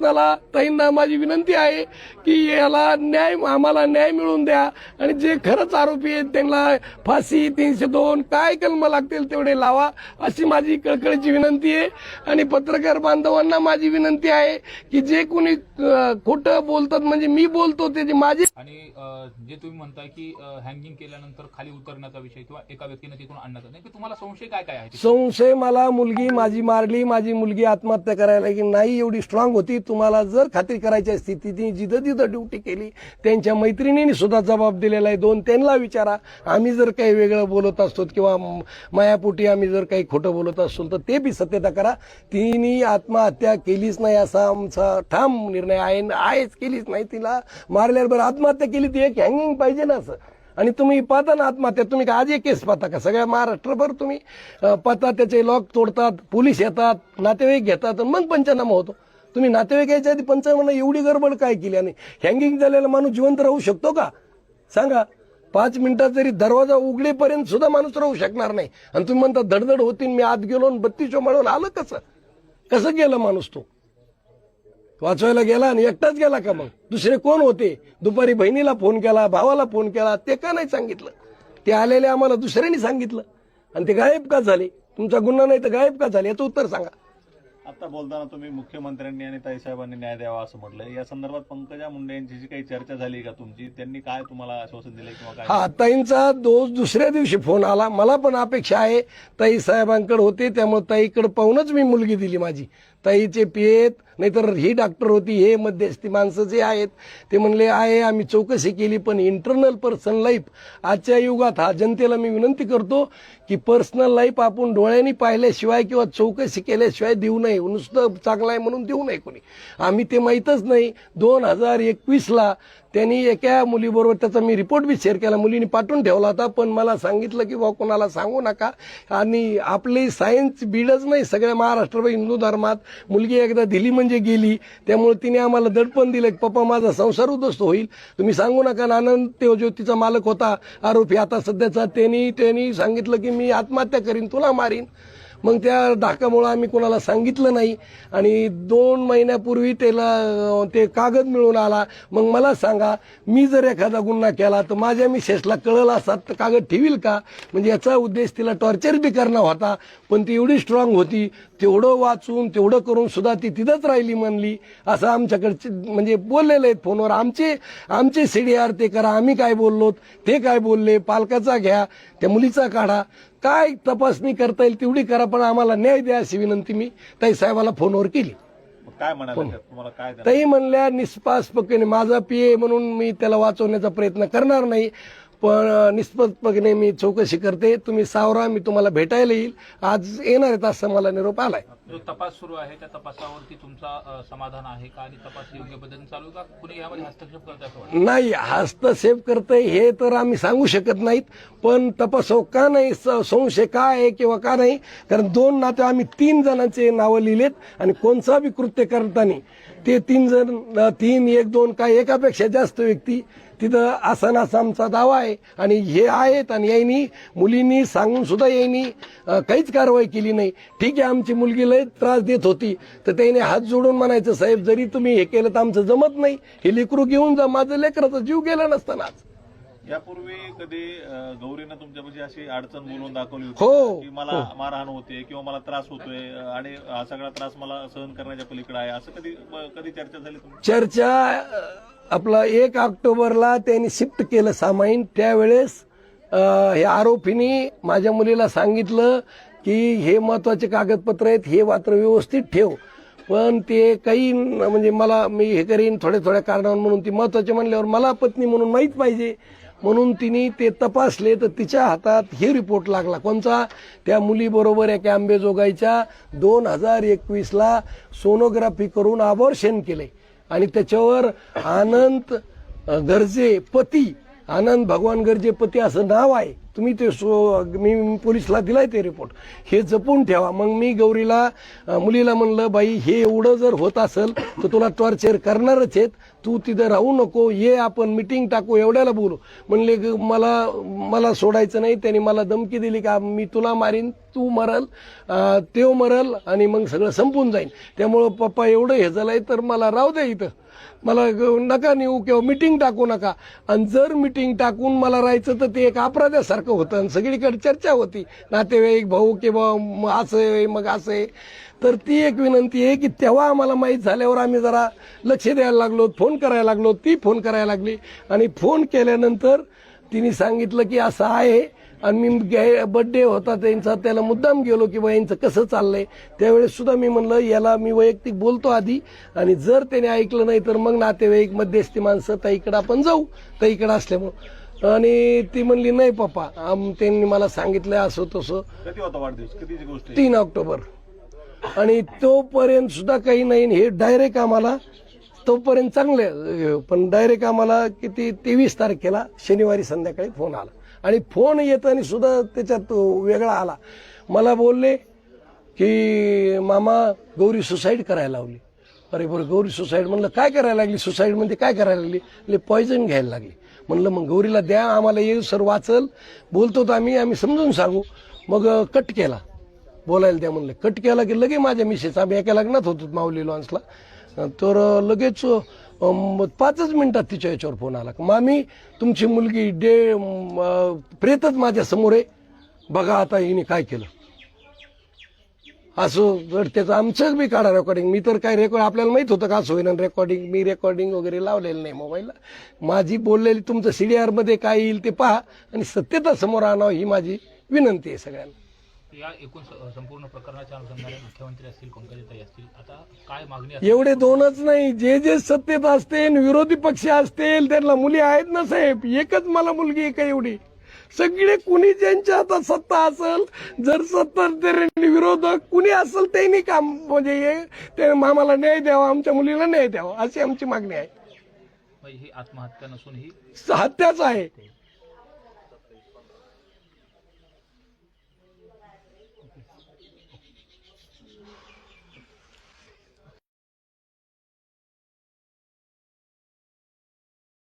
शासनाला ताईंना माझी विनंती आहे की याला आम्हाला न्याय मिळवून द्या आणि जे खरंच आरोपी आहेत त्यांना फाशी 302 काय कलम लागतील तेवढे लावा अशी माझी कळकळीची विनंती आहे। आणि पत्रकार बांधवांना माझी विनंती आहे की जे कोणी खोटं बोलतात म्हणजे मी बोलतो ते माझे आणि जे तुम्ही म्हणताय की हँगिंग केल्यानंतर खाली उतरण्याचा विषय किंवा एका व्यक्तीने तिथून आणण्याचा नाही, तुम्हाला संशय काय काय आहे? संशय मला मुलगी माझी मारली, माझी मुलगी आत्महत्या करायला की नाही एवढी स्ट्रॉंग होती। तुम्हाला जर खात्री करायची असती तिने जिथं जिथं ड्युटी केली त्यांच्या मैत्रिणींनी सुद्धा जबाब दिलेला आहे। 2 त्यांना विचारा। आम्ही जर काही वेगळं बोलत असतो किंवा मायापोटी आम्ही जर काही खोटं बोलत असतो तर ते बी सत्यता करा। तिने आत्महत्या केलीच नाही असा आमचा ठाम निर्णय आहेच केलीच नाही। तिला मारल्यावर बरं आत्महत्या केली ती एक हँगिंग पाहिजे ना असं। आणि तुम्ही पाहता ना आत्महत्या, तुम्ही आज एक केस पाहता का? सगळ्या महाराष्ट्रभर तुम्ही पाहता, त्याचे लॉक तोडतात, पोलीस येतात, नातेवाईक घेतात आणि मग पंचनामा होतो। तुम्ही नातेवाईक यायच्या आधी पंचनामा एवढी गडबड काय केली? आणि हँगिंग झालेला माणूस जिवंत राहू शकतो का सांगा? 5 मिनिटात जरी दरवाजा उघडेपर्यंत सुद्धा माणूस राहू शकणार नाही। आणि तुम्ही म्हणता धडधड होती मी आत गेलो 32 मिळून आलं कसं गेलं माणूस? तो वाचवायला गेला आणि एकटाच गेला का? मग दुसरे कोण होते? दुपारी बहिणीला फोन केला, भावाला फोन केला, ते का नाही सांगितलं? ते आलेले आम्हाला दुसऱ्यांनी सांगितलं आणि ते गायब का झाले? तुमचा गुन्हा नाही तर गायब का झाले याचं उत्तर सांगा। आता बोलताना तुम्ही मुख्यमंत्र्यांनी आणि ताईसाहेबांनी न्याय द्यावा असं म्हटलं, या संदर्भात पंकजा मुंडे यांची जी काही चर्चा झाली का तुमची? त्यांनी काय तुम्हाला आश्वासन दिले किंवा काय? हा, ताईंचा दुसऱ्या दिवशी फोन आला। मला पण अपेक्षा आहे, ताई साहेबांकडे होते त्यामुळे ताईकडे पाहूनच मी मुलगी दिली माझी। ताईचे पियेत नाहीतर ही डॉक्टर होती, हे मध्यस्थी माणसं जे आहेत ते म्हणले आहे आम्ही चौकशी केली पण इंटरनल पर्सनल लाईफ आजच्या युगात हा जनतेला मी विनंती करतो की पर्सनल लाईफ आपण डोळ्यांनी पाहिल्याशिवाय किंवा चौकशी केल्याशिवाय देऊ नये। नुसतं चांगलं आहे म्हणून देऊ नये कोणी। आम्ही ते माहीतच नाही। 2021ला त्यांनी एका मुलीबरोबर त्याचा मी रिपोर्ट बी शेअर केला, मुलीने पाठवून ठेवला होता, पण मला सांगितलं की कोणाला सांगू नका। आणि आपली सायन्स बीडच नाही सगळ्या महाराष्ट्र हिंदू धर्मात, मुलगी एकदा दिली म्हणजे गेली। त्यामुळे तिने आम्हाला दडपण दिलं की पप्पा माझा संसार उद्ध्वस्त होईल, तुम्ही सांगू नका। आनंद ते ज्योतीचा मालक होता आरोपी आता सध्याचा, त्यांनी सांगितलं की मी आत्महत्या करीन, तुला मारीन। मग त्या धाकामुळे आम्ही कोणाला सांगितलं नाही। आणि 2 महिन्यापूर्वी त्याला ते कागद मिळून आला। मग मला सांगा, मी जर एखादा गुन्हा केला तर माझ्या मिसेसला कळलं असतात तर कागद ठेवील का? म्हणजे याचा उद्देश तिला टॉर्चर बी करणं होता, पण ती एवढी स्ट्रॉंग होती, तेवढं वाचून तेवढं करून सुद्धा ती तिथंच राहिली म्हणली असं आमच्याकडचे म्हणजे बोललेले आहेत फोनवर। आमचे CDR ते करा, आम्ही काय बोललो ते काय बोलले, पालकाचा घ्या, त्या मुलीचा काढा, काय तपासणी करता येईल तेवढी करा, पण आम्हाला न्याय द्या अशी विनंती मी ताई साहेबाला फोनवर केली। काय म्हणाले तुम्हाला? काय ताई म्हणल्या निष्पक्षपणे माझा PA म्हणून मी त्याला वाचवण्याचा प्रयत्न करणार नाही, पण निष्पक्षपणे मी चौकशी करते, तुम्ही सावरा, मी तुम्हाला भेटायला येईल। आज येणार आहेत असं मला निरोप आलाय। जो तपास सुरू आहे त्या तपासावरती तुमचा समाधान आहे का? आणि तपास योग्य पद्धतीने चालू का? कुणी यामध्ये हस्तक्षेप करत असं वाटतं? नाही, हस्तक्षेप करतंय हे तर आम्ही सांगू शकत नाहीत, पण तपास का नाही, संशय का आहे किंवा का नाही, कारण 2 नाते आम्ही 3 जणांचे नावं लिहिलेत आणि कोणचा बी कृत्य करताना ते 3 जण 3 1 2 काय एकापेक्षा जास्त व्यक्ती तिथं असा आमचा दावा आहे। आणि हे आहेत आणि यांनी मुलींनी सांगून सुद्धा यांनी काहीच कारवाई केली नाही। ठीक आहे, आमची मुलगी लय त्रास देत होती तर त्याने हात जोडून म्हणायचं साहेब जरी तुम्ही हे केलं तर आमचं जमत नाही, हे लेकरू घेऊन जा, माझं लेकराचा जीव गेला नसताना। यापूर्वी कधी गौरीनं तुमच्यापाशी अशी अडचण बोलून दाखवली हो, होती की मला मारहाण होते किंवा मला त्रास होतोय आणि हा सगळा त्रास मला सहन करण्याच्या पलीकडे आहे, असं कधी चर्चा झाली तुमची? चर्चा आपला 1 ऑक्टोबरला त्यांनी शिफ्ट केलं सामाईन, त्यावेळेस हे आरोपींनी माझ्या मुलीला सांगितलं की हे महत्वाचे कागदपत्र आहेत, हे मात्र व्यवस्थित ठेव, पण ते काही म्हणजे मला मी हे करीन थोड्या कारणावर म्हणून ती महत्वाचे म्हणल्यावर मला पत्नी म्हणून माहीत पाहिजे म्हणून तिने ते तपासले तर तिच्या हातात हे रिपोर्ट लागला कोणचा? त्या मुलीबरोबर एका अंबेजोगाईच्या 2021ला सोनोग्राफी करून अबॉर्शन केले आणि त्याच्यावर आनंद गर्जे पती, आनंद भगवान गर्जे पती असं नाव आहे। तुम्ही ते मी पोलिसला दिलाय ते रिपोर्ट, हे जपून ठेवा. मग मी गौरीला मुलीला म्हणलं, बाई हे एवढं जर होत असेल तर तुला टॉर्चर करणारच आहेत, तू तिथं राहू नको, ये आपण मिटिंग टाकू, एवढ्याला बोलू. म्हणले मला सोडायचं नाही. त्यांनी मला धमकी दिली का मी तुला मारीन, तू मरल, तेव मरल आणि मग सगळं संपून जाईल. त्यामुळं पप्पा एवढं हे झालंय तर मला राहू दे इथं, मला नका नेऊ किंवा मिटिंग टाकू नका. आणि जर मिटिंग टाकून मला राहायचं तर ते एक अपराध्यासारखं होतं आणि सगळीकडे चर्चा होती, नातेवाईक भाऊ किंवा असं आहे मग असं आहे. तर ती एक विनंती आहे की तेव्हा आम्हाला माहीत झाल्यावर आम्ही जरा लक्ष द्यायला लागलो, फोन करायला लागलो, ती फोन करायला लागली. आणि फोन केल्यानंतर तिने सांगितलं की असं आहे. आणि मी बर्थडे होता त्यांचा, त्याला मुद्दाम गेलो की बा यांचं कसं चाललंय. त्यावेळेस सुद्धा मी म्हणलं याला मी वैयक्तिक बोलतो आधी, आणि जर त्याने ऐकलं नाही तर मग नातेवाईक मध्यस्थी माणसं ताईकडे आपण जाऊ, ताईकडे असल्यामुळं. आणि ती म्हणली नाही पप्पा, त्यांनी मला सांगितलं असं तसं. कधी होता वाढदिवस, कधीची गोष्ट आहे? 3 ऑक्टोबर. आणि तोपर्यंत सुद्धा काही नाही. हे डायरेक्ट आम्हाला तोपर्यंत चांगले, पण डायरेक्ट आम्हाला किती 23 तारखेला शनिवारी संध्याकाळी फोन आला. आणि फोन येताना सुद्धा त्याच्यात वेगळा आला. मला बोलले की मामा गौरी सुसाईड करायला लावली. अरे बरं, गौरी सुसाईड म्हणलं काय करायला लागली, सुसाईड म्हणजे काय करायला लागली, पॉयझन घ्यायला लागली. म्हणलं मग गौरीला द्या, आम्हाला येऊ सर वाचल, बोलतो तर आम्ही समजून सांगू. मग कट केला, बोलायला द्या म्हणलं. कट केला की लगे माझ्या मिसेस, आम्ही एका लग्नात होतो माऊली लॉन्सला, तर लगेच 5 मिनिटात तिच्या याच्यावर फोन आला, मामी तुमची मुलगी प्रेतच माझ्या समोर आहे, बघा आता हिने काय केलं. असं जर त्याचं आमचं बी काढा रेकॉर्डिंग. मी तर काय आपल्याला माहित होतं का असं होईना रेकॉर्डिंग, मी रेकॉर्डिंग वगैरे लावलेलं नाही मोबाईलला. माझी बोललेली तुमचं CDR मध्ये काय येईल ते पहा आणि सत्यता समोर आणावं ही माझी विनंती आहे सगळ्यांना. या एकूण संपूर्ण प्रकरणाच्या अनुषंगाने मुख्यमंत्री असतील, पंकजाताई असतील, आता काय मागणी असेल? एवढे दोनच नाही, जे सत्तेत असतील, विरोधी पक्ष असतील, त्यांना मुली आहेत ना साहेब. एकच मला मुलगी आहे का एवढी? सगळे कुणी ज्यांच्या हातात सत्ता असेल, जर सत्ताधारी विरोधक कुणी असेल त्यांनी काम म्हणजे ते आम्हाला न्याय द्यावा, आमच्या मुलीला न्याय द्यावा, अशी आमची मागणी आहे. ही आत्महत्या नसून ही हत्याच आहे.